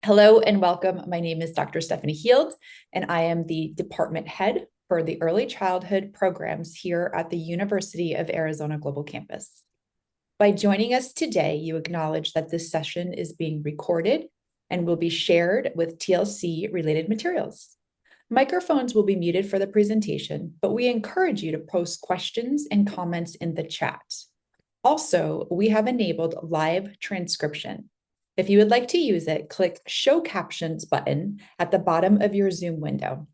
Hello and welcome. My name is Dr. Stephanie Heald, and I am the department head for the early childhood programs here at the University of Arizona Global Campus. By joining us today, you acknowledge that this session is being recorded and will be shared with TLC related materials. Microphones will be muted for the presentation, but we encourage you to post questions and comments in the chat. Also, we have enabled live transcription. If you would like to use it, click Show Captions button at the bottom of your Zoom window.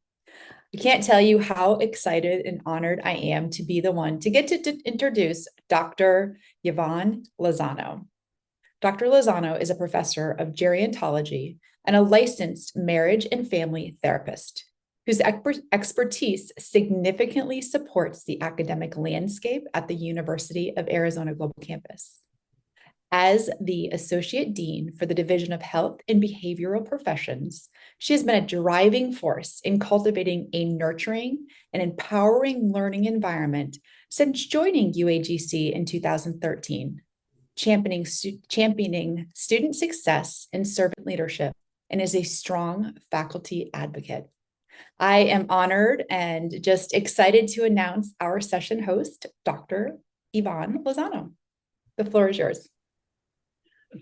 I can't tell you how excited and honored I am to be the one to get to introduce Dr. Yvonne Lozano. Dr. Lozano is a professor of gerontology and a licensed marriage and family therapist whose expertise significantly supports the academic landscape at the University of Arizona Global Campus. As the Associate Dean for the Division of Health and Behavioral Professions, she has been a driving force in cultivating a nurturing and empowering learning environment since joining UAGC in 2013, championing student success and servant leadership, and is a strong faculty advocate. I am honored and just excited to announce our session host, Dr. Yvonne Lozano. The floor is yours.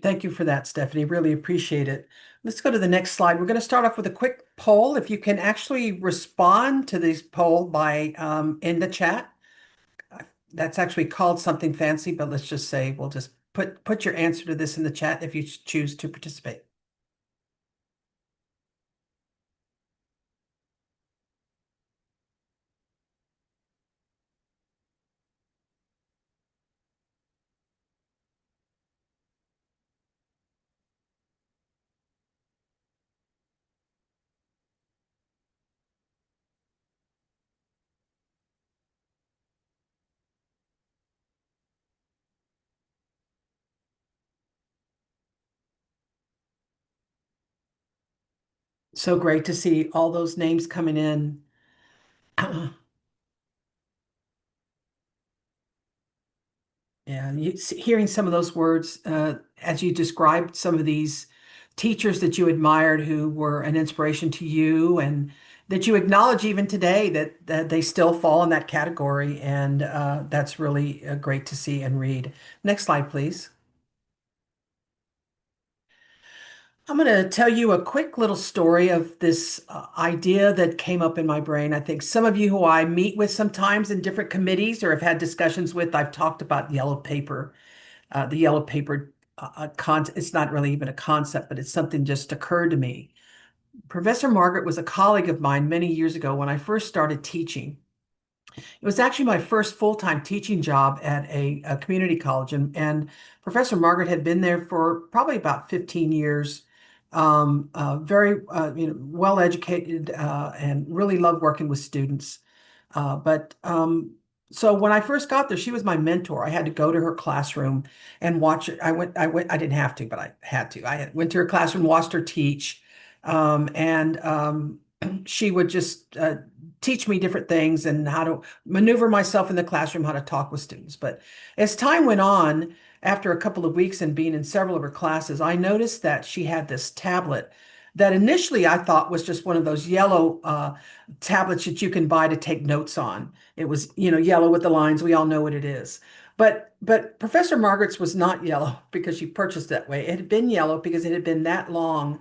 Thank you for that, Stephanie. Really appreciate it. Let's go to the next slide. We're going to start off with a quick poll. If you can actually respond to this poll by in the chat, that's actually called something fancy, but let's just say we'll just put your answer to this in the chat if you choose to participate. So great to see all those names coming in. Yeah, hearing some of those words as you described some of these teachers that you admired who were an inspiration to you and that you acknowledge even today that they still fall in that category. And that's really great to see and read. Next slide, please. I'm going to tell you a quick little story of this idea that came up in my brain. I think some of you who I meet with sometimes in different committees or have had discussions with, I've talked about yellow paper. The yellow paper it's not really even a concept, but it's something just occurred to me. Professor Margaret was a colleague of mine many years ago when I first started teaching. It was actually my first full-time teaching job at a community college, and Professor Margaret had been there for probably about 15 years. Very well educated and really loved working with students. So when I first got there, she was my mentor. I had to go to her classroom and watch it. I didn't have to, but I had to. Went to her classroom, watched her teach, and she would just teach me different things and how to maneuver myself in the classroom, how to talk with students. But as time went on, after a couple of weeks and being in several of her classes, I noticed that she had this tablet that initially I thought was just one of those yellow tablets that you can buy to take notes on. It was, yellow with the lines. We all know what it is. But Professor Margaret's was not yellow because she purchased that way. It had been yellow because it had been that long.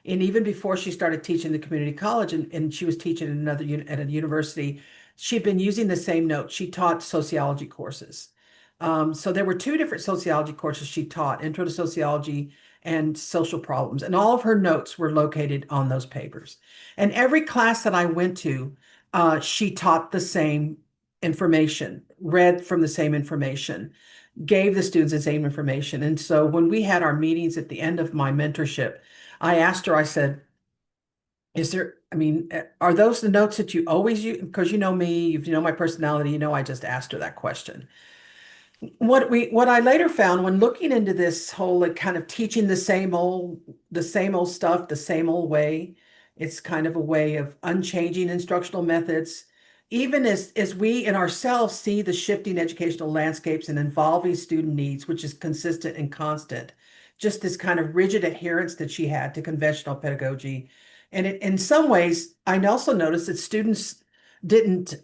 And even before she started teaching the community college and she was teaching at a university, she'd been using the same notes. She taught sociology courses. So there were two different sociology courses she taught, Intro to Sociology and Social Problems. And all of her notes were located on those papers. And every class that I went to, she taught the same information, read from the same information, gave the students the same information. And so when we had our meetings at the end of my mentorship, I asked her, I said, are those the notes that you always use? Because you know me, you know my personality, I just asked her that question. What I later found when looking into this whole kind of teaching the same old stuff, the same old way, it's kind of a way of unchanging instructional methods. Even as we in ourselves see the shifting educational landscapes and evolving student needs, which is consistent and constant, just this kind of rigid adherence that she had to conventional pedagogy. And in some ways, I also noticed that didn't,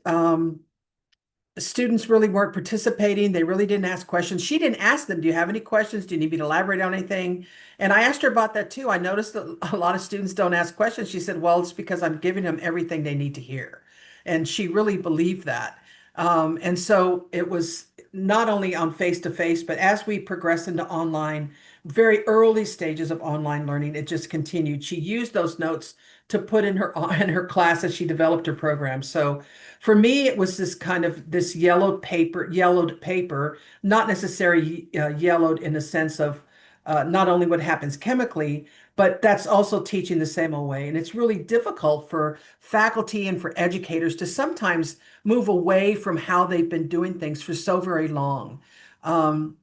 students really weren't participating. They really didn't ask questions. She didn't ask them, do you have any questions? Do you need me to elaborate on anything? And I asked her about that too. I noticed that a lot of students don't ask questions. She said, well, it's because I'm giving them everything they need to hear. And she really believed that. And so it was not only on face-to-face, but as we progressed into online, very early stages of online learning, it just continued. She used those notes to put in her in her class as she developed her program. So for me, it was this kind of this yellowed paper, not necessarily yellowed in the sense of not only what happens chemically, but that's also teaching the same old way. And it's really difficult for faculty and for educators to sometimes move away from how they've been doing things for so very long. Um,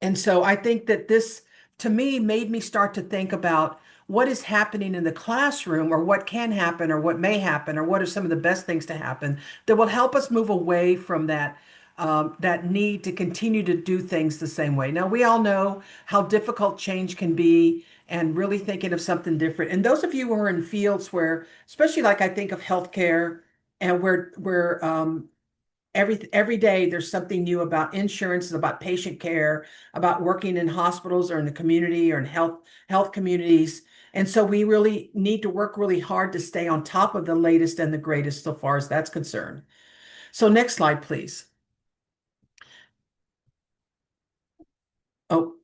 and so I think that this, to me, made me start to think about what is happening in the classroom, or what can happen, or what may happen, or what are some of the best things to happen that will help us move away from that need to continue to do things the same way. Now, we all know how difficult change can be, and really thinking of something different. And those of you who are in fields where, especially like I think of healthcare, and where every day there's something new about insurance, about patient care, about working in hospitals or in the community or in health communities. And so we really need to work really hard to stay on top of the latest and the greatest so far as that's concerned. So next slide, please. Oh,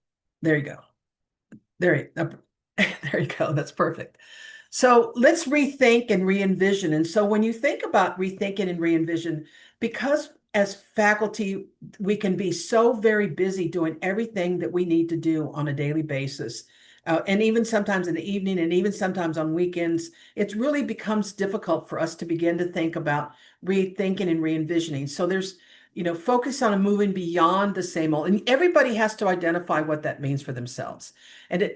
there you go. There you go. That's perfect. So let's rethink and re-envision. And so when you think about rethinking and re-envision, because as faculty, we can be so very busy doing everything that we need to do on a daily basis. And even sometimes in the evening, and even sometimes on weekends, it really becomes difficult for us to begin to think about rethinking and re-envisioning. So there's, focus on moving beyond the same old, and everybody has to identify what that means for themselves. And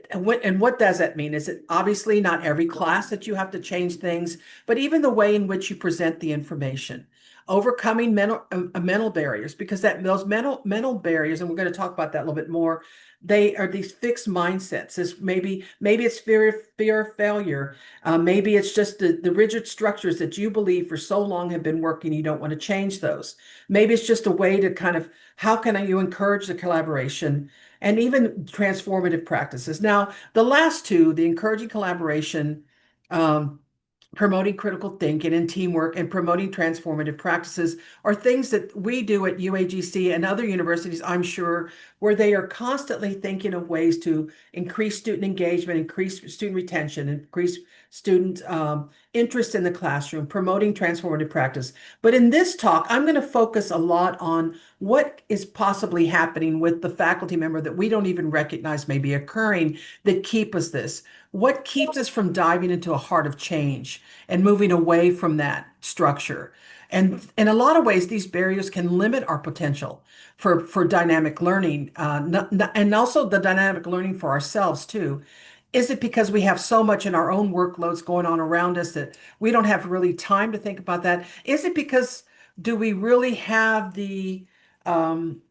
what does that mean? Is it obviously not every class that you have to change things, but even the way in which you present the information, overcoming mental barriers, because those mental barriers, and we're going to talk about that a little bit more. They are these fixed mindsets. Maybe it's fear of failure. Maybe it's just the rigid structures that you believe for so long have been working. You don't want to change those. Maybe it's just a way to kind of, how can you encourage the collaboration and even transformative practices? Now, the last two, the encouraging collaboration, promoting critical thinking and teamwork, and promoting transformative practices, are things that we do at UAGC and other universities, I'm sure, where they are constantly thinking of ways to increase student engagement, increase student retention, increase student interest in the classroom, promoting transformative practice. But in this talk, I'm going to focus a lot on what is possibly happening with the faculty member that we don't even recognize may be occurring that keep us this. What keeps us from diving into a heart of change and moving away from that structure? And in a lot of ways, these barriers can limit our potential for dynamic learning, and also the dynamic learning for ourselves too. Is it because we have so much in our own workloads going on around us that we don't have really time to think about that? Is it because do we really have um,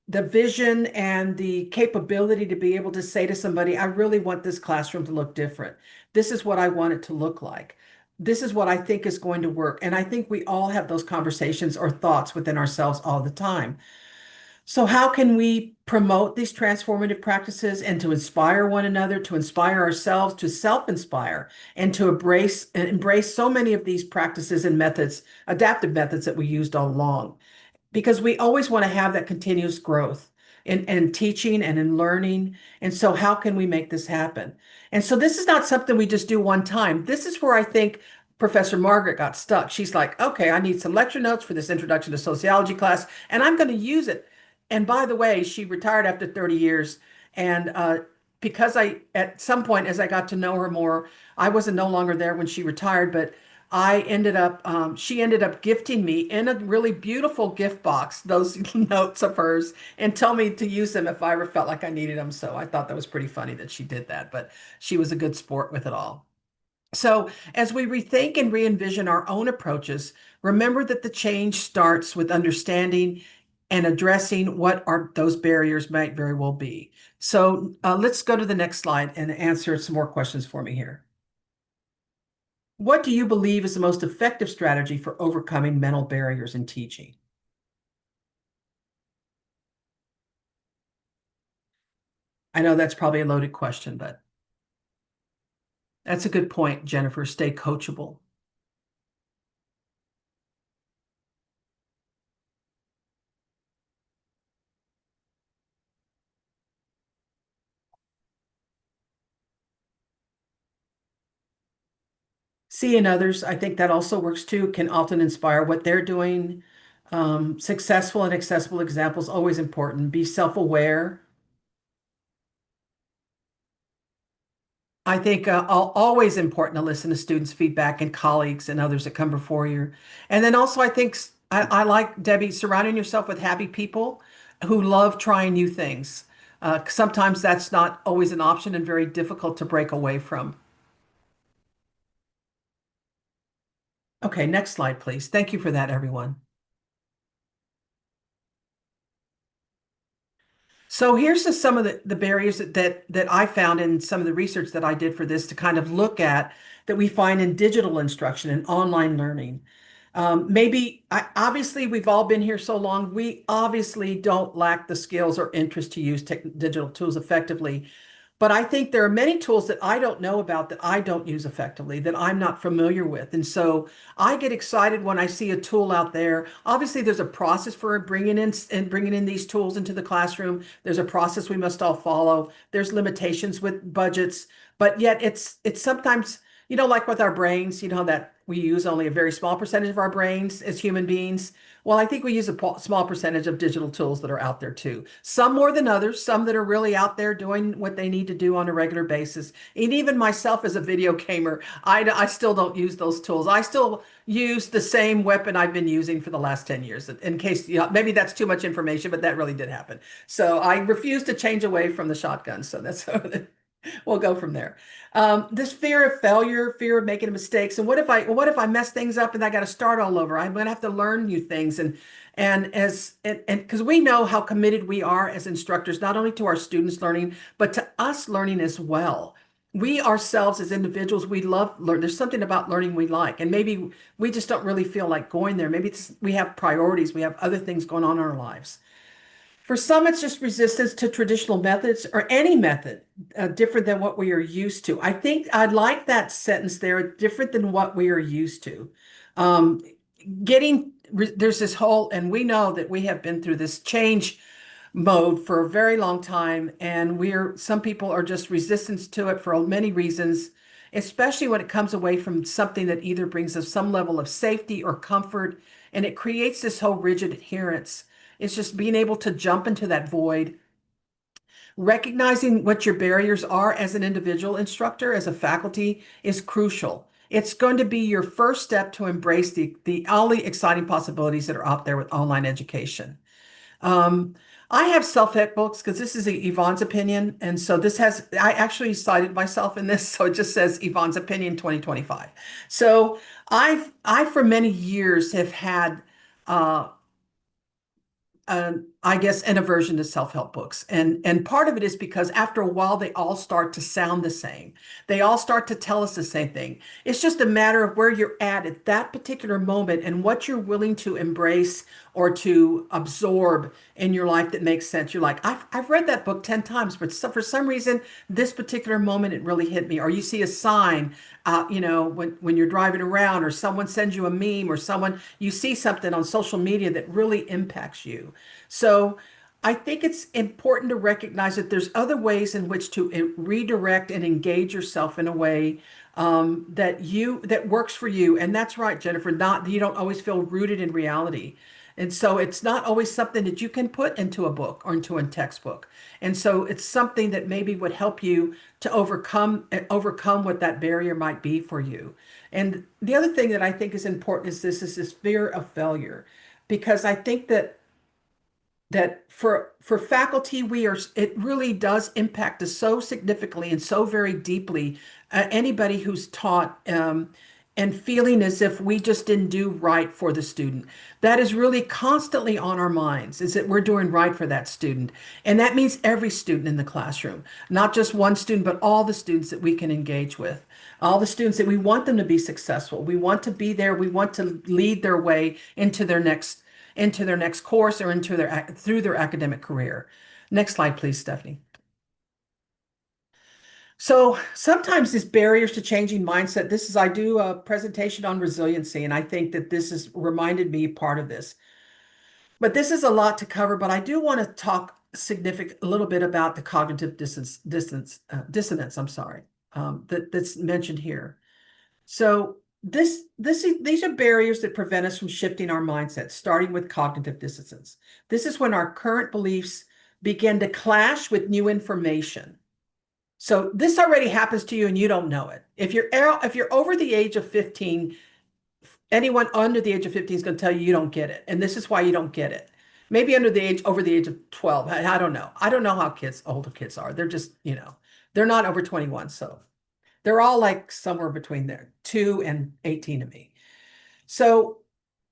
the vision and the capability to be able to say to somebody, I really want this classroom to look different. This is what I want it to look like. This is what I think is going to work. And I think we all have those conversations or thoughts within ourselves all the time. So how can we promote these transformative practices and to inspire one another, to inspire ourselves, to self-inspire, and to embrace so many of these practices and methods, adaptive methods that we used all along? Because we always want to have that continuous growth in teaching and in learning. And so how can we make this happen? And so this is not something we just do one time. This is where I think Professor Margaret got stuck. She's like, okay, I need some lecture notes for this introduction to sociology class, and I'm going to use it. And by the way, she retired after 30 years. And because at some point, as I got to know her more, I wasn't no longer there when she retired, but she ended up gifting me in a really beautiful gift box, those notes of hers, and tell me to use them if I ever felt like I needed them. So I thought that was pretty funny that she did that, but she was a good sport with it all. So as we rethink and re-envision our own approaches, remember that the change starts with understanding and addressing what are those barriers might very well be. So let's go to the next slide and answer some more questions for me here. What do you believe is the most effective strategy for overcoming mental barriers in teaching? I know that's probably a loaded question, but that's a good point, Jennifer. Stay coachable. Seeing others, I think that also works too, can often inspire what they're doing. Successful and accessible examples, always important. Be self-aware. I think always important to listen to students' feedback and colleagues and others that come before you. And then also, I think I like, Debbie, surrounding yourself with happy people who love trying new things. Sometimes that's not always an option and very difficult to break away from. Okay, next slide, please. Thank you for that, everyone. So here's just some of the barriers that I found in some of the research that I did for this to kind of look at that we find in digital instruction and online learning. Obviously, we've all been here so long, we obviously don't lack the skills or interest to use digital tools effectively. But I think there are many tools that I don't know about that I don't use effectively, that I'm not familiar with. And so I get excited when I see a tool out there. Obviously, there's a process for bringing in these tools into the classroom. There's a process we must all follow. There's limitations with budgets, but yet it's sometimes, like with our brains, that we use only a very small percentage of our brains as human beings. Well, I think we use a small percentage of digital tools that are out there too. Some more than others, some that are really out there doing what they need to do on a regular basis. And even myself as a video gamer, I still don't use those tools. I still use the same weapon I've been using for the last 10 years, in case, maybe that's too much information, but that really did happen. So I refuse to change away from the shotgun. So that's we'll go from there. This fear of failure, fear of making mistakes, and what if I mess things up and I got to start all over? I'm going to have to learn new things, and because we know how committed we are as instructors, not only to our students learning, but to us learning as well. We ourselves as individuals, we love learn. There's something about learning we like, and maybe we just don't really feel like going there. Maybe we have priorities, we have other things going on in our lives. For some, it's just resistance to traditional methods or any method different than what we are used to. I think I like that sentence there, different than what we are used to. Um, there's this whole, and we know that we have been through this change mode for a very long time, and some people are just resistant to it for many reasons, especially when it comes away from something that either brings us some level of safety or comfort, and it creates this whole rigid adherence. It's just being able to jump into that void, recognizing what your barriers are as an individual instructor, as a faculty, is crucial. It's going to be your first step to embrace all the exciting possibilities that are out there with online education. Um, I have self-help books because this is Yvonne's opinion. And so I actually cited myself in this. So it just says Yvonne's opinion 2025. So I for many years have had, I guess, an aversion to self-help books. And part of it is because after a while, they all start to sound the same. They all start to tell us the same thing. It's just a matter of where you're at that particular moment and what you're willing to embrace or to absorb in your life that makes sense. You're like, I've read that book 10 times, but for some reason, this particular moment, it really hit me. Or you see a sign, when you're driving around, or someone sends you a meme, or you see something on social media that really impacts you. So I think it's important to recognize that there's other ways in which to redirect and engage yourself in a way that works for you. And that's right, Jennifer, not you don't always feel rooted in reality. And so it's not always something that you can put into a book or into a textbook. And so it's something that maybe would help you to overcome what that barrier might be for you. And the other thing that I think is important is this fear of failure, because I think that for faculty, it really does impact us so significantly and so very deeply. Anybody who's taught and feeling as if we just didn't do right for the student. That is really constantly on our minds, is that we're doing right for that student. And that means every student in the classroom, not just one student, but all the students that we can engage with, all the students that we want them to be successful. We want to be there. We want to lead their way into their next course or through their academic career. Next slide, please, Stephanie. So sometimes these barriers to changing mindset, I do a presentation on resiliency, and I think that this has reminded me part of this. But this is a lot to cover, but I do want to talk a little bit about the cognitive dissonance, I'm sorry, that's mentioned here. So these are barriers that prevent us from shifting our mindset, starting with cognitive dissonance. This is when our current beliefs begin to clash with new information. So this already happens to you and you don't know it. If you're over the age of 15, anyone under the age of 15 is going to tell you don't get it. And this is why you don't get it. Maybe over the age of 12. I don't know. I don't know how older kids are. They're just, they're not over 21. So they're all like somewhere between there, 2 and 18 to me. So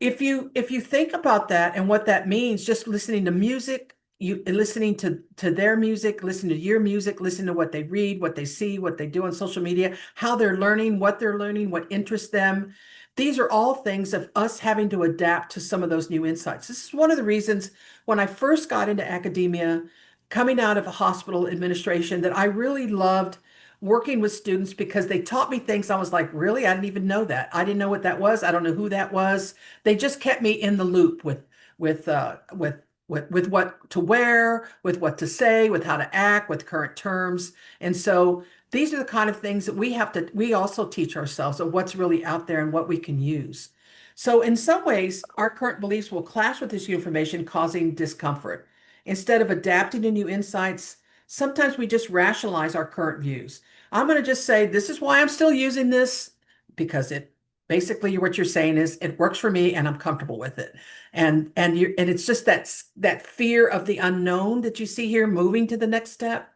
if you think about that and what that means, just listening to music, you listening to their music, listening to your music, listening to what they read, what they see, what they do on social media, how they're learning, what interests them. These are all things of us having to adapt to some of those new insights. This is one of the reasons when I first got into academia, coming out of a hospital administration, that I really loved working with students because they taught me things I was like, really? I didn't even know that. I didn't know what that was. I don't know who that was. They just kept me in the loop with what to wear, with what to say, with how to act, with current terms. And so these are the kind of things that we also teach ourselves of what's really out there and what we can use. So in some ways, our current beliefs will clash with this new information, causing discomfort. Instead of adapting to new insights, sometimes we just rationalize our current views. I'm going to just say, this is why I'm still using this, because it basically what you're saying is it works for me and I'm comfortable with it. And it's just that fear of the unknown that you see here moving to the next step.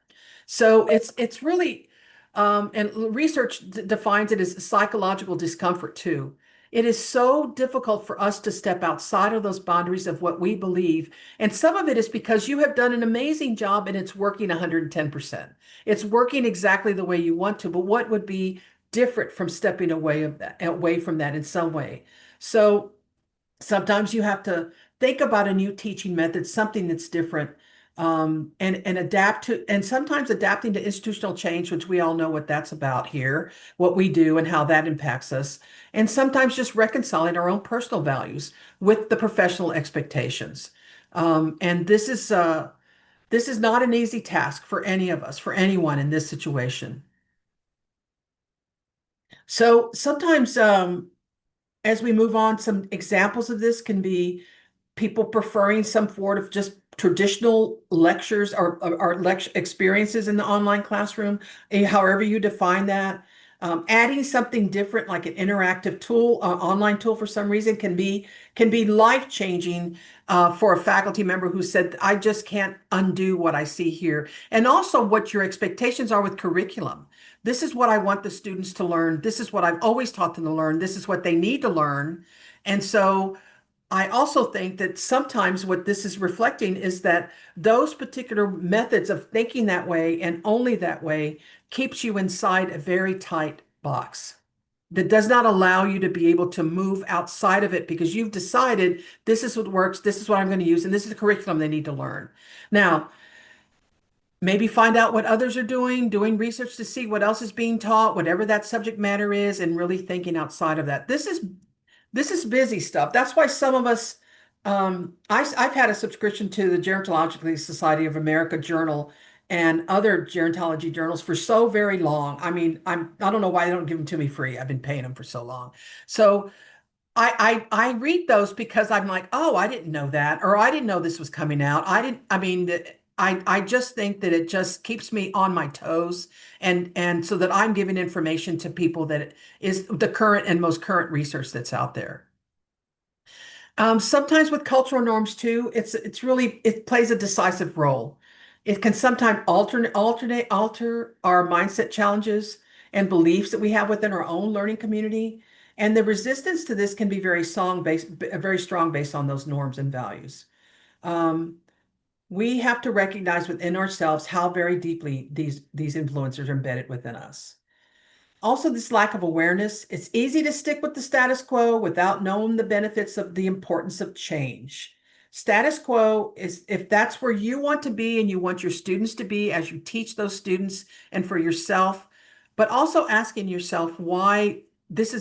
So it's really and research defines it as psychological discomfort too. It is so difficult for us to step outside of those boundaries of what we believe. And some of it is because you have done an amazing job and it's working 110%. It's working exactly the way you want to, but what would be different from stepping away from that in some way? So sometimes you have to think about a new teaching method, something that's different, and adapt to, and sometimes adapting to institutional change, which we all know what that's about here, what we do and how that impacts us, and sometimes just reconciling our own personal values with the professional expectations. And this is not an easy task for any of us, for anyone in this situation. So sometimes, as we move on, some examples of this can be people preferring some sort of just traditional lectures or lecture experiences in the online classroom, however you define that. Adding something different like an interactive tool, online tool for some reason can be life-changing for a faculty member who said, I just can't undo what I see here. And also what your expectations are with curriculum. This is what I want the students to learn. This is what I've always taught them to learn. This is what they need to learn. And so I also think that sometimes what this is reflecting is that those particular methods of thinking that way and only that way keeps you inside a very tight box that does not allow you to be able to move outside of it because you've decided this is what works, this is what I'm going to use, and this is the curriculum they need to learn. Now, maybe find out what others are doing research to see what else is being taught, whatever that subject matter is, and really thinking outside of that. This is busy stuff. That's why some of us, I've had a subscription to the Gerontological Society of America journal and other gerontology journals for so very long. I mean, I don't know why they don't give them to me free. I've been paying them for so long. So I read those because I'm like, oh, I didn't know that, or I didn't know this was coming out. I mean, I just think that it just keeps me on my toes and so that I'm giving information to people that is the current and most current research that's out there. Sometimes with cultural norms too, it plays a decisive role. It can sometimes alter our mindset challenges and beliefs that we have within our own learning community. And the resistance to this can be very very strong based on those norms and values. We have to recognize within ourselves how very deeply these influencers are embedded within us. Also, this lack of awareness, it's easy to stick with the status quo without knowing the benefits of the importance of change. Status quo is if that's where you want to be and you want your students to be as you teach those students and for yourself, but also asking yourself why is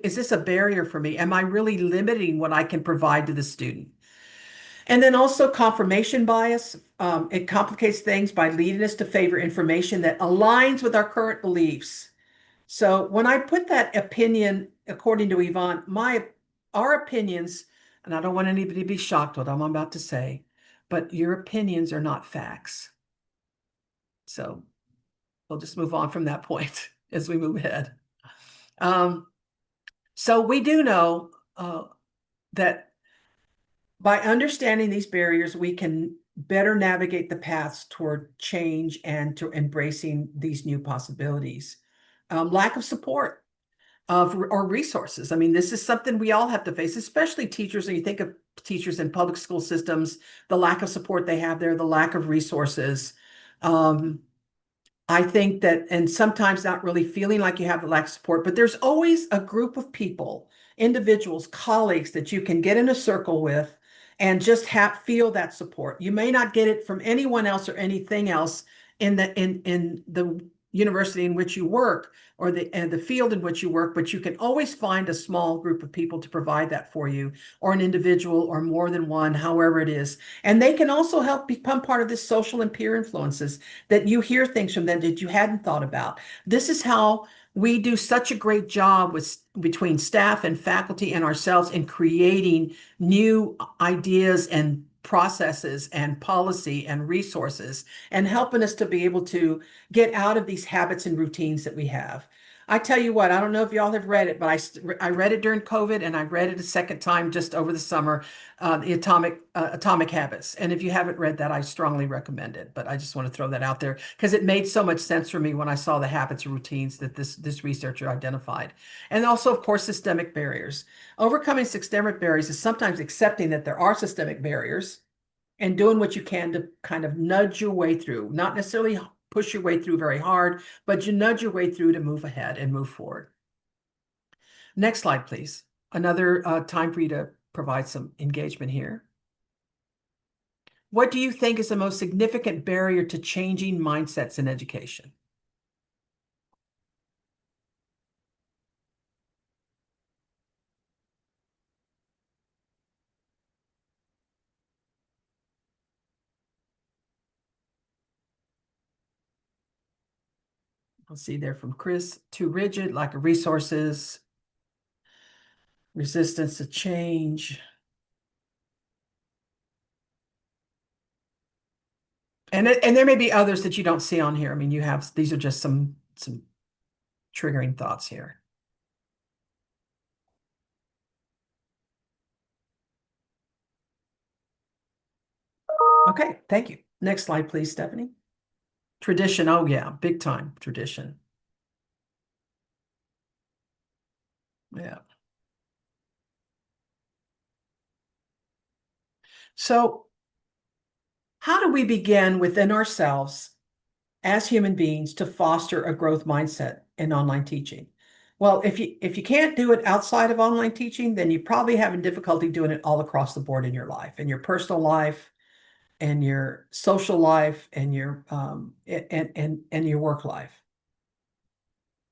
this a barrier for me? Am I really limiting what I can provide to the student? And then also confirmation bias. It complicates things by leading us to favor information that aligns with our current beliefs. So when I put that opinion, according to Yvonne, our opinions, and I don't want anybody to be shocked what I'm about to say, but your opinions are not facts. So we'll just move on from that point as we move ahead. So we do know that by understanding these barriers, we can better navigate the paths toward change and to embracing these new possibilities. Lack of support or resources. I mean, this is something we all have to face, especially teachers. And you think of teachers in public school systems, the lack of support they have there, the lack of resources. I think that, and sometimes not really feeling like you have the lack of support, but there's always a group of people, individuals, colleagues that you can get in a circle with and just feel that support. You may not get it from anyone else or anything else in the university in which you work or the field in which you work, but you can always find a small group of people to provide that for you, or an individual or more than one, however it is. And they can also help become part of this social and peer influences that you hear things from them that you hadn't thought about. This is how we do such a great job between staff and faculty and ourselves in creating new ideas and processes and policy and resources and helping us to be able to get out of these habits and routines that we have. I tell you what, I don't know if y'all have read it, but I read it during COVID and I read it a second time just over the summer, the Atomic Habits. And if you haven't read that, I strongly recommend it. But I just want to throw that out there because it made so much sense for me when I saw the habits and routines that this researcher identified. And also, of course, systemic barriers. Overcoming systemic barriers is sometimes accepting that there are systemic barriers and doing what you can to kind of nudge your way through, not necessarily push your way through very hard, but you nudge your way through to move ahead and move forward. Next slide, please. Another time for you to provide some engagement here. What do you think is the most significant barrier to changing mindsets in education? I'll see there from Chris, too rigid, lack of resources, resistance to change. And there may be others that you don't see on here. I mean, these are just some triggering thoughts here. Okay, thank you. Next slide, please, Stephanie. Tradition, oh yeah, big time tradition. Yeah. So how do we begin within ourselves as human beings to foster a growth mindset in online teaching? Well, if you can't do it outside of online teaching, then you're probably having difficulty doing it all across the board in your life, in your personal life, and your social life, and your and your work life.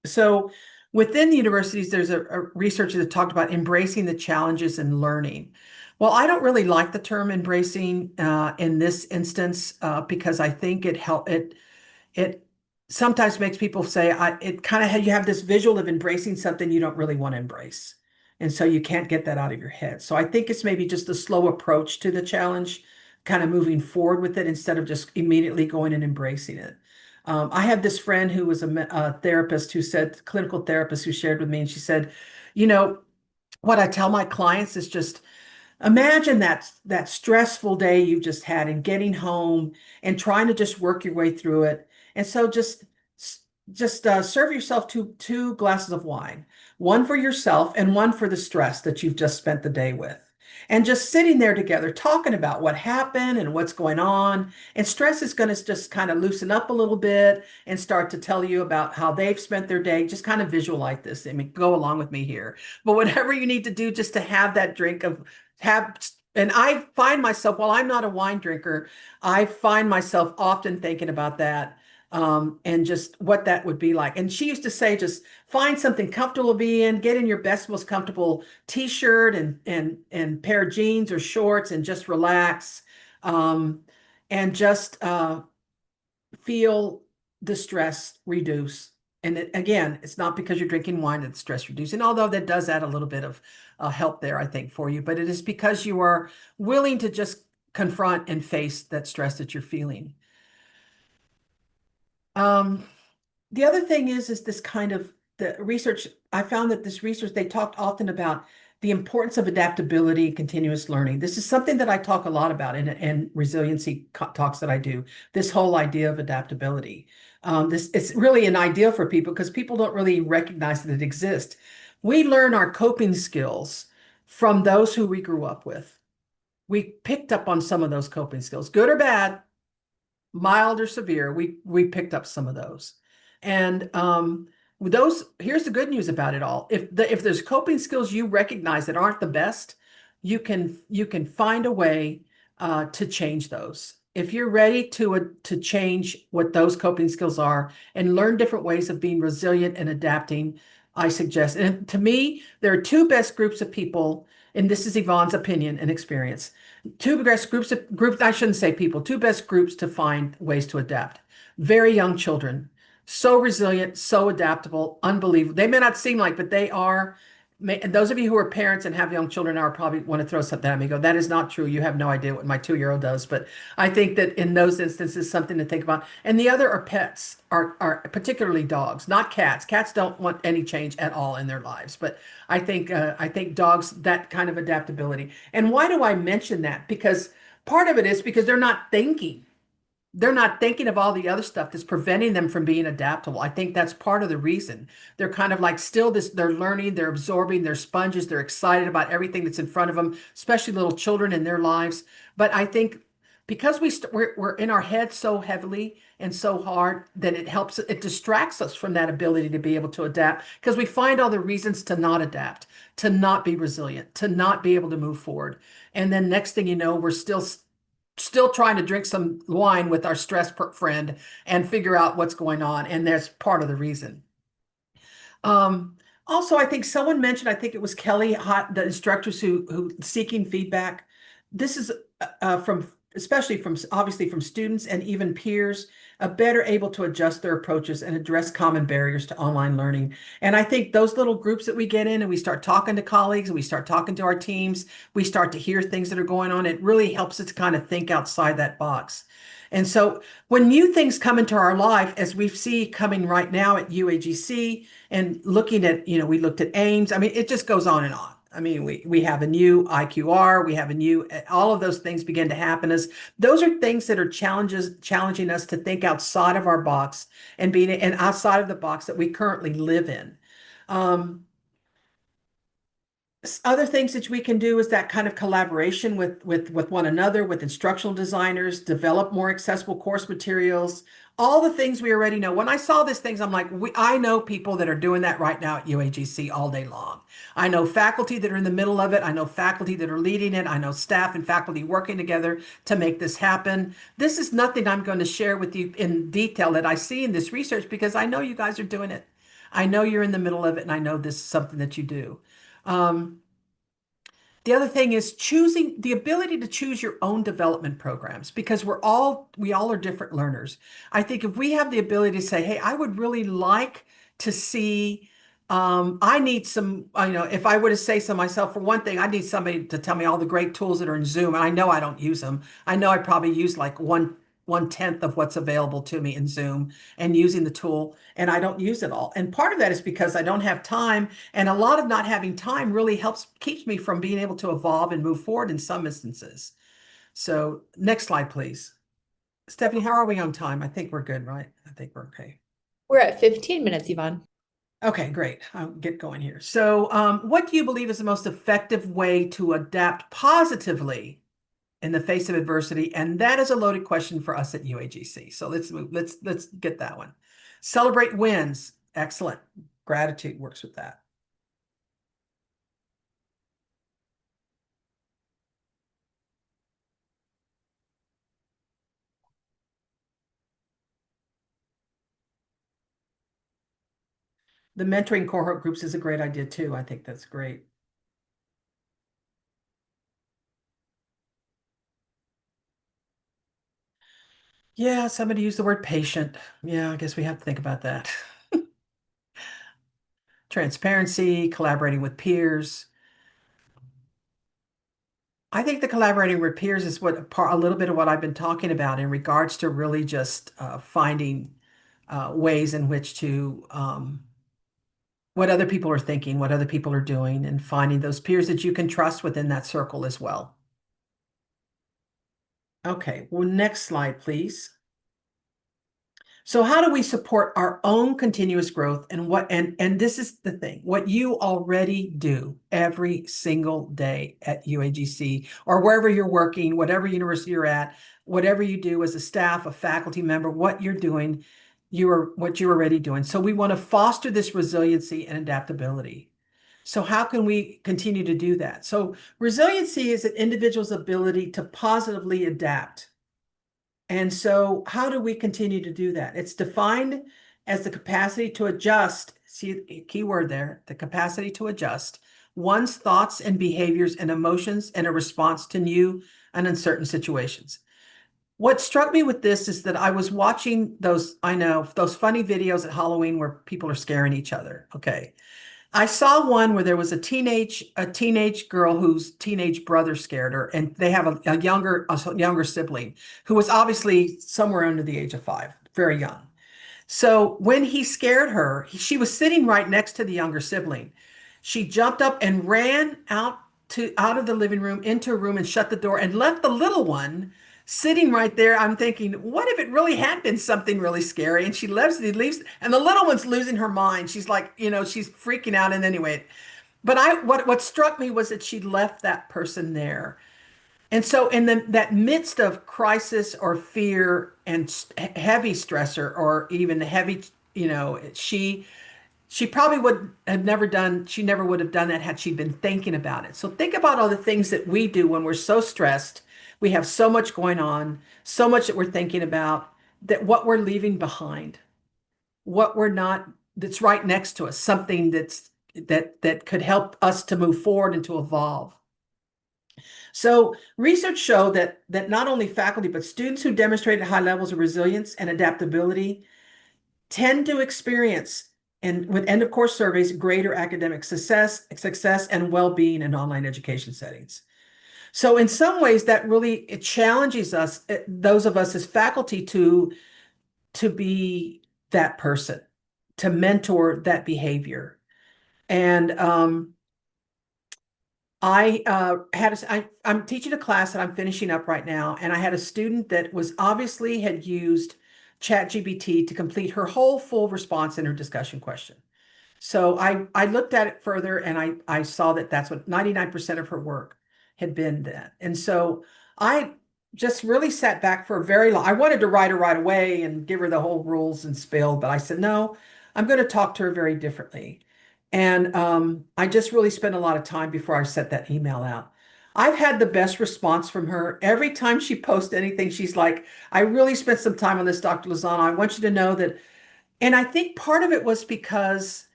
So within the universities, there's a researcher that talked about embracing the challenges and learning. Well, I don't really like the term embracing in this instance because I think it sometimes makes people say it kind of you have this visual of embracing something you don't really want to embrace. And so you can't get that out of your head. So I think it's maybe just a slow approach to the challenge, kind of moving forward with it instead of just immediately going and embracing it. I had this friend who was a therapist who said, clinical therapist who shared with me, and she said, you know, what I tell my clients is just imagine that stressful day you just had and getting home and trying to just work your way through it. And so just just serve yourself two glasses of wine, one for yourself and one for the stress that you've just spent the day with. And just sitting there together, talking about what happened and what's going on. And stress is going to just kind of loosen up a little bit and start to tell you about how they've spent their day. Just kind of visualize this. I mean, go along with me here. But whatever you need to do just to have that drink of have. And I find myself, while I'm not a wine drinker, I find myself often thinking about that, and just what that would be like. And she used to say, just find something comfortable to be in, get in your best, most comfortable t-shirt and pair of jeans or shorts and just relax, and just feel the stress reduce. And again, it's not because you're drinking wine that stress reducing, although that does add a little bit of help there, I think, for you. But it is because you are willing to just confront and face that stress that you're feeling. Um, the other thing is this kind of the research. I found that this research, they talked often about the importance of adaptability and continuous learning. This is something that I talk a lot about in resiliency talks that I do, this whole idea of adaptability. This it's really an idea for people because people don't really recognize that it exists. We learn our coping skills from those who we grew up with. We picked up on some of those coping skills, good or bad, mild or severe. We picked up some of those. And those, here's the good news about it all. If there's coping skills you recognize that aren't the best, you can find a way to change those. If you're ready to change what those coping skills are and learn different ways of being resilient and adapting, I suggest. And to me, there are two best groups of people, and this is Yvonne's opinion and experience. Two best groups, I shouldn't say people, two best groups to find ways to adapt. Very young children, so resilient, so adaptable, unbelievable. They may not seem like, but they are. And those of you who are parents and have young children are probably want to throw something at me. Go, that is not true. You have no idea what my 2-year-old does. But I think that in those instances, something to think about. And the other are pets, are particularly dogs, not cats. Cats don't want any change at all in their lives. But I think dogs, that kind of adaptability. And why do I mention that? Because part of it is because they're not thinking. They're not thinking of all the other stuff that's preventing them from being adaptable. I think that's part of the reason. They're kind of like still this, they're learning, they're absorbing, they're sponges, they're excited about everything that's in front of them, especially little children in their lives. But I think because we're in our head so heavily and so hard that it distracts us from that ability to be able to adapt because we find all the reasons to not adapt, to not be resilient, to not be able to move forward. And then next thing you know, we're still trying to drink some wine with our stress friend and figure out what's going on. And that's part of the reason. Um, Also, I think someone mentioned, I think it was Kelly, the instructors who seeking feedback. This is from, especially from obviously from students and even peers, better able to adjust their approaches and address common barriers to online learning. And I think those little groups that we get in and we start talking to colleagues and we start talking to our teams, we start to hear things that are going on. It really helps us to kind of think outside that box. And so when new things come into our life, as we see coming right now at UAGC and looking at, we looked at AIMS. I mean, it just goes on and on. I mean, we have a new IQR, we have a new, all of those things begin to happen as those are things that are challenging us to think outside of our box and outside of the box that we currently live in. Um, Other things that we can do is that kind of collaboration with one another, with instructional designers, develop more accessible course materials, all the things we already know. When I saw these things, I'm like, I know people that are doing that right now at UAGC all day long. I know faculty that are in the middle of it. I know faculty that are leading it. I know staff and faculty working together to make this happen. This is nothing I'm going to share with you in detail that I see in this research because I know you guys are doing it. I know you're in the middle of it, and I know this is something that you do. Um, the other thing is choosing the ability to choose your own development programs because we all are different learners. I think if we have the ability to say, hey, I would really like to see, I need some, if I were to say so myself, for one thing, I need somebody to tell me all the great tools that are in Zoom. And I know I don't use them. I know I probably use like one tenth of what's available to me in Zoom and using the tool, and I don't use it all. And part of that is because I don't have time, and a lot of not having time really keeps me from being able to evolve and move forward in some instances. So next slide, please. Stephanie, how are we on time? I think we're good, right? I think we're okay. We're at 15 minutes, Yvonne. Okay, great. I'll get going here. So, what do you believe is the most effective way to adapt positively in the face of adversity? And that is a loaded question for us at UAGC. So let's get that one. Celebrate wins. Excellent. Gratitude works with that. The mentoring cohort groups is a great idea too. I think that's great. Yeah, somebody used the word patient. Yeah, I guess we have to think about that. Transparency, collaborating with peers. I think the collaborating with peers is a little bit of what I've been talking about in regards to really just finding ways in which to what other people are thinking, what other people are doing, and finding those peers that you can trust within that circle as well. Okay, well, next slide, please. So how do we support our own continuous growth and this is the thing, what you already do every single day at UAGC or wherever you're working, whatever university you're at, whatever you do as a staff, a faculty member, what you're doing, what you're already doing. So we want to foster this resiliency and adaptability. So how can we continue to do that? So resiliency is an individual's ability to positively adapt. And so how do we continue to do that? It's defined as the capacity to adjust, see, key word there, the capacity to adjust one's thoughts and behaviors and emotions in a response to new and uncertain situations. What struck me with this is that I was watching those funny videos at Halloween where people are scaring each other. Okay. I saw one where there was a teenage girl whose teenage brother scared her, and they have a younger sibling who was obviously somewhere under the age of 5, very young. So when he scared her, she was sitting right next to the younger sibling. She jumped up and ran out of the living room into a room and shut the door and left the little one sitting right there. I'm thinking, what if it really had been something really scary? And she leaves, and the little one's losing her mind. She's like, she's freaking out. And anyway, but what struck me was that she left that person there. And so in that midst of crisis or fear and heavy stressor or even heavy, she probably she never would have done that had she been thinking about it. So think about all the things that we do when we're so stressed. We have so much going on, so much that we're thinking about, that what we're leaving behind, what we're not, that's right next to us, something that could help us to move forward and to evolve. So research showed that not only faculty, but students who demonstrated high levels of resilience and adaptability tend to experience, and with end of course surveys, greater academic success and well-being in online education settings. So in some ways that really, it challenges us, those of us as faculty, to be that person, to mentor that behavior. And I'm teaching a class that I'm finishing up right now, and I had a student that had used ChatGPT to complete her whole full response in her discussion question. So I looked at it further, and I saw that that's what 99% of her work had been that. And so I just really sat back for a very long. I wanted to write her right away and give her the whole rules and spill, but I said, no, I'm going to talk to her very differently. And I just really spent a lot of time before I set that email out. I've had the best response from her. Every time she posts anything, she's like, I really spent some time on this, Dr. Lozano. I want you to know that. And I think part of it was because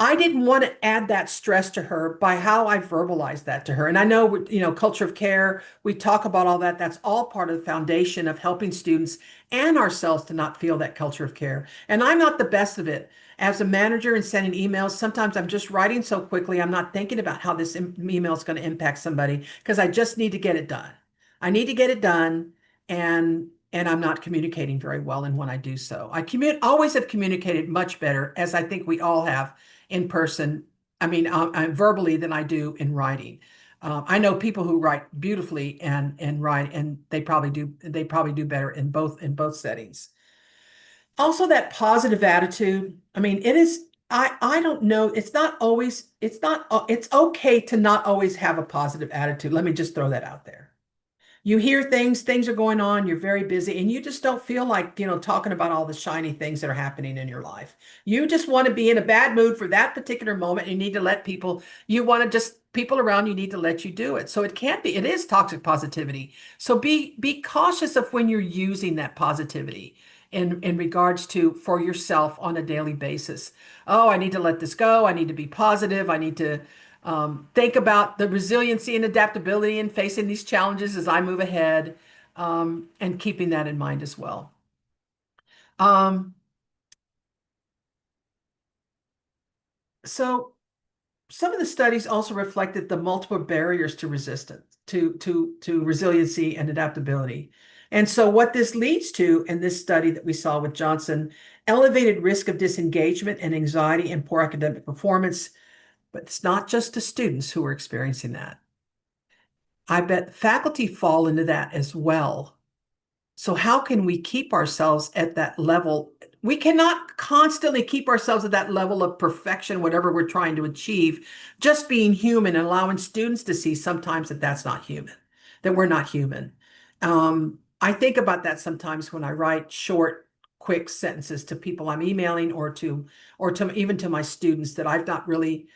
I didn't want to add that stress to her by how I verbalized that to her. And I know, culture of care, we talk about all that. That's all part of the foundation of helping students and ourselves to not feel that culture of care. And I'm not the best of it. As a manager and sending emails, sometimes I'm just writing so quickly, I'm not thinking about how this email is going to impact somebody because I just need to get it done. I need to get it done, and I'm not communicating very well in when I do so. Always have communicated much better, as I think we all have, in person. I mean, verbally, than I do in writing. I know people who write beautifully and write, and they probably do better in both settings. Also that positive attitude. I mean, it is, I don't know, it's not always, it's okay to not always have a positive attitude. Let me just throw that out there. You hear things are going on, you're very busy, and you just don't feel like, talking about all the shiny things that are happening in your life. You just want to be in a bad mood for that particular moment. You need to let people, you want to just, people around you need to let you do it. So it can't be, it is toxic positivity. So be cautious of when you're using that positivity in regards to for yourself on a daily basis. Oh, I need to let this go. I need to be positive. I need to think about the resiliency and adaptability in facing these challenges as I move ahead, and keeping that in mind as well. Um, so some of the studies also reflected the multiple barriers to resistance, to resiliency and adaptability. And so what this leads to in this study that we saw with Johnson, elevated risk of disengagement and anxiety and poor academic performance, but it's not just the students who are experiencing that. I bet faculty fall into that as well. So how can we keep ourselves at that level? We cannot constantly keep ourselves at that level of perfection, whatever we're trying to achieve, just being human and allowing students to see sometimes that that's not human, that we're not human. I think about that sometimes when I write short, quick sentences to people I'm emailing or to even to my students that I've not really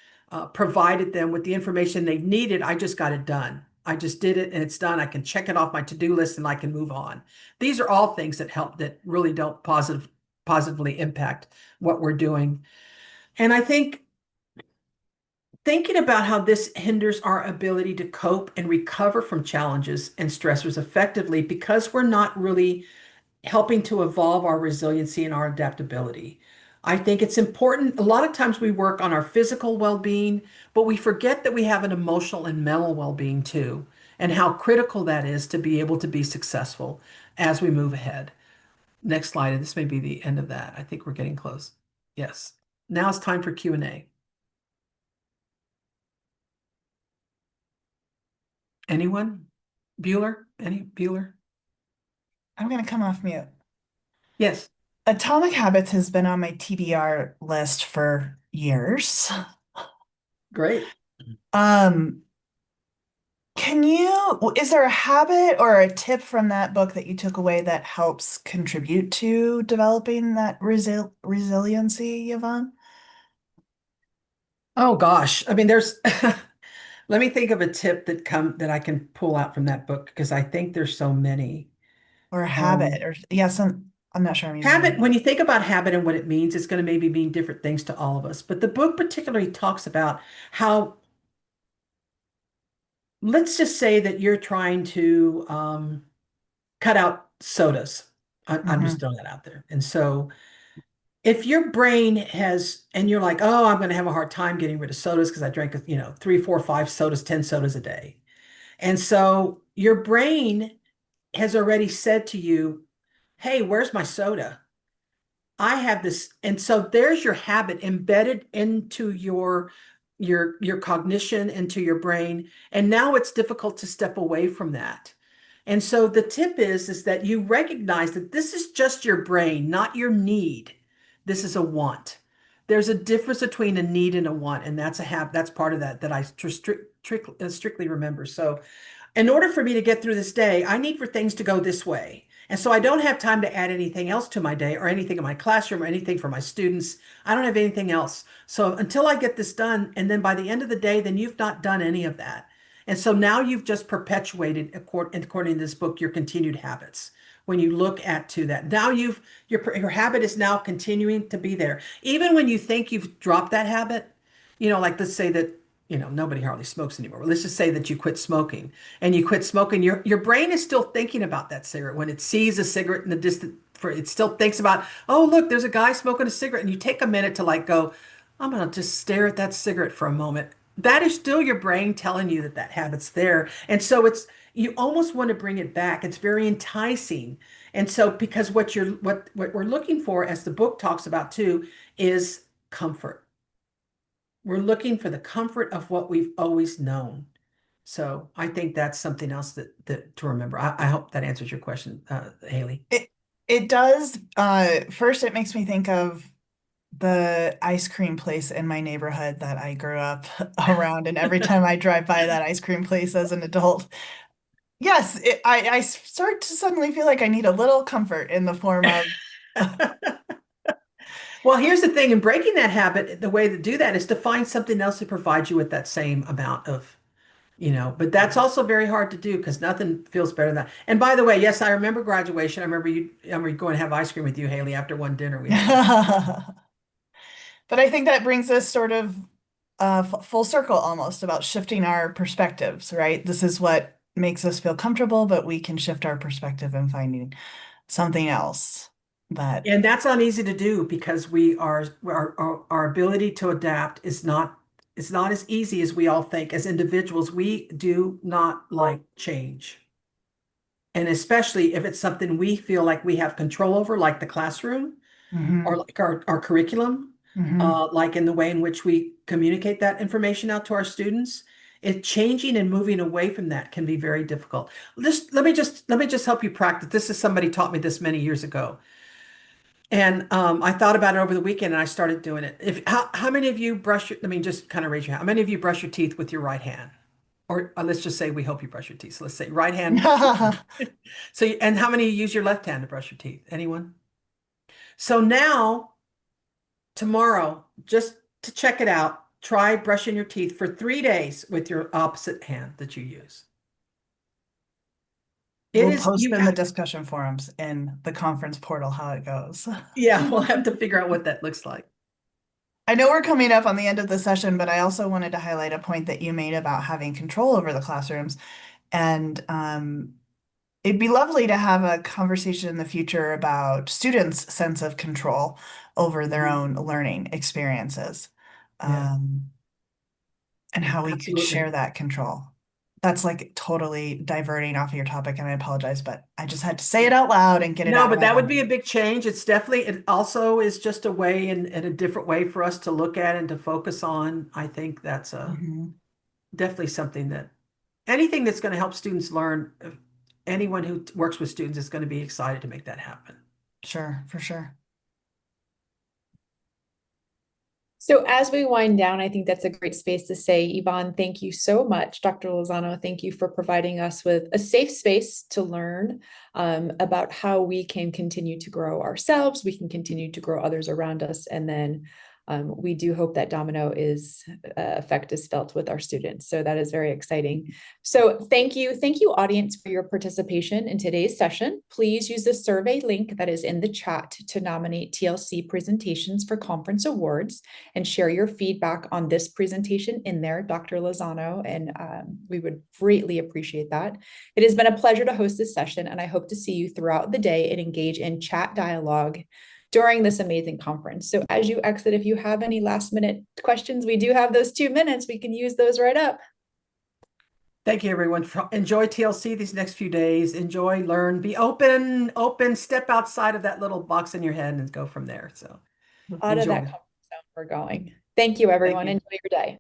provided them with the information they needed. I just got it done. I just did it and it's done. I can check it off my to-do list and I can move on. These are all things that help, that really don't positively impact what we're doing. And I think thinking about how this hinders our ability to cope and recover from challenges and stressors effectively because we're not really helping to evolve our resiliency and our adaptability. I think it's important. A lot of times we work on our physical well-being, but we forget that we have an emotional and mental well-being too, and how critical that is to be able to be successful as we move ahead. Next slide, and this may be the end of that. I think we're getting close. Yes. Now it's time for Q&A. Anyone? Bueller? Any Bueller? I'm going to come off mute. Yes. Atomic Habits has been on my TBR list for years. Great. Um, is there a habit or a tip from that book that you took away that helps contribute to developing that resiliency, Yvonne? Oh gosh. I mean, there's let me think of a tip that I can pull out from that book because I think there's so many. Or a habit, Um, or yeah, I'm not sure I'm using Habit, it. when you think about habit and what it means, it's going to maybe mean different things to all of us. But the book particularly talks about how, let's just say that you're trying to cut out sodas. I'm just Hmm. throwing that out there. And so if your brain has, and you're like, oh, I'm going to have a hard time getting rid of sodas because I drank, 3, 4, 5 sodas, 10 sodas a day. And so your brain has already said to you, hey, where's my soda? I have this. And so there's your habit embedded into your cognition, into your brain. And now it's difficult to step away from that. And so the tip is that you recognize that this is just your brain, not your need. This is a want. There's a difference between a need and a want, and that's a habit. That's part of that I strictly remember. So in order for me to get through this day, I need for things to go this way. And so I don't have time to add anything else to my day or anything in my classroom or anything for my students. I don't have anything else. So until I get this done, and then by the end of the day, then you've not done any of that. And so now you've just perpetuated, according to this book, your continued habits. When you look at to that, now your habit is now continuing to be there. Even when you think you've dropped that habit, like let's say that nobody hardly smokes anymore. Let's just say that you quit smoking and you quit smoking. Your brain is still thinking about that cigarette. When it sees a cigarette in the distance, it still thinks about, oh, look, there's a guy smoking a cigarette. And you take a minute to like go, I'm gonna just stare at that cigarette for a moment. That is still your brain telling you that that habit's there. And so you almost want to bring it back. It's very enticing. And so because what we're looking for, as the book talks about too, is comfort. We're looking for the comfort of what we've always known. So I think that's something else that to remember. I hope that answers your question, Haley. It does. First, it makes me think of the ice cream place in my neighborhood that I grew up around. And every time I drive by that ice cream place as an adult, yes, I start to suddenly feel like I need a little comfort in the form of, Well, here's the thing, in breaking that habit, the way to do that is to find something else that provides you with that same amount of, but that's also very hard to do because nothing feels better than that. And by the way, yes, I remember graduation. I remember going to have ice cream with you, Haley, after one dinner we had. but I think that brings us sort of full circle almost about shifting our perspectives, right? This is what makes us feel comfortable, but we can shift our perspective and finding something else that. And that's not easy to do because our ability to adapt is not it's not as easy as we all think. As individuals, we do not like change. And especially if it's something we feel like we have control over, like the classroom or Mhm, like our curriculum, mhm. like in the way in which we communicate that information out to our students. It changing and moving away from that can be very difficult. Let me just help you practice. This is somebody taught me this many years ago. And I thought about it over the weekend and I started doing it. How many of you I mean, just kind of raise your hand. How many of you brush your teeth with your right hand? Or let's just say we hope you brush your teeth. So let's say right hand. So, and how many use your left hand to brush your teeth? Anyone? So now, tomorrow, just to check it out, try brushing your teeth for 3 days with your opposite hand that you use. It We'll is post you. in the discussion forums in the conference portal how it goes. Yeah, we'll have to figure out what that looks like. I know we're coming up on the end of the session, but I also wanted to highlight a point that you made about having control over the classrooms. And it'd be lovely to have a conversation in the future about students' sense of control over their Mhm. own learning experiences, Yeah, um, and how we could absolutely. share that control. That's like totally diverting off of your topic, and I apologize, but I just had to say it out loud and get it No, out of but my that would be a mind. big change. It also is just a way and a different way for us to look at and to focus on. I think that's Mhm. definitely something that anything that's going to help students learn, anyone who works with students is going to be excited to make that happen. Sure, for sure. So as we wind down, I think that's a great space to say, Yvonne, thank you so much. Dr. Lozano, thank you for providing us with a safe space to learn about how we can continue to grow ourselves, we can continue to grow others around us, and then we do hope that domino effect is felt with our students. So that is very exciting. So thank you, audience, for your participation in today's session. Please use the survey link that is in the chat to nominate TLC presentations for conference awards and share your feedback on this presentation in there, Dr. Lozano, and we would greatly appreciate that. It has been a pleasure to host this session, and I hope to see you throughout the day and engage in chat dialogue during this amazing conference. So as you exit, if you have any last minute questions, we do have those 2 minutes. We can use those right up. Thank you, everyone. Enjoy TLC these next few days. Enjoy, learn, be open, step outside of that little box in your head and go from there. So Out of that enjoy. comfort zone we're going. Thank you, Thank everyone. you. Enjoy your day.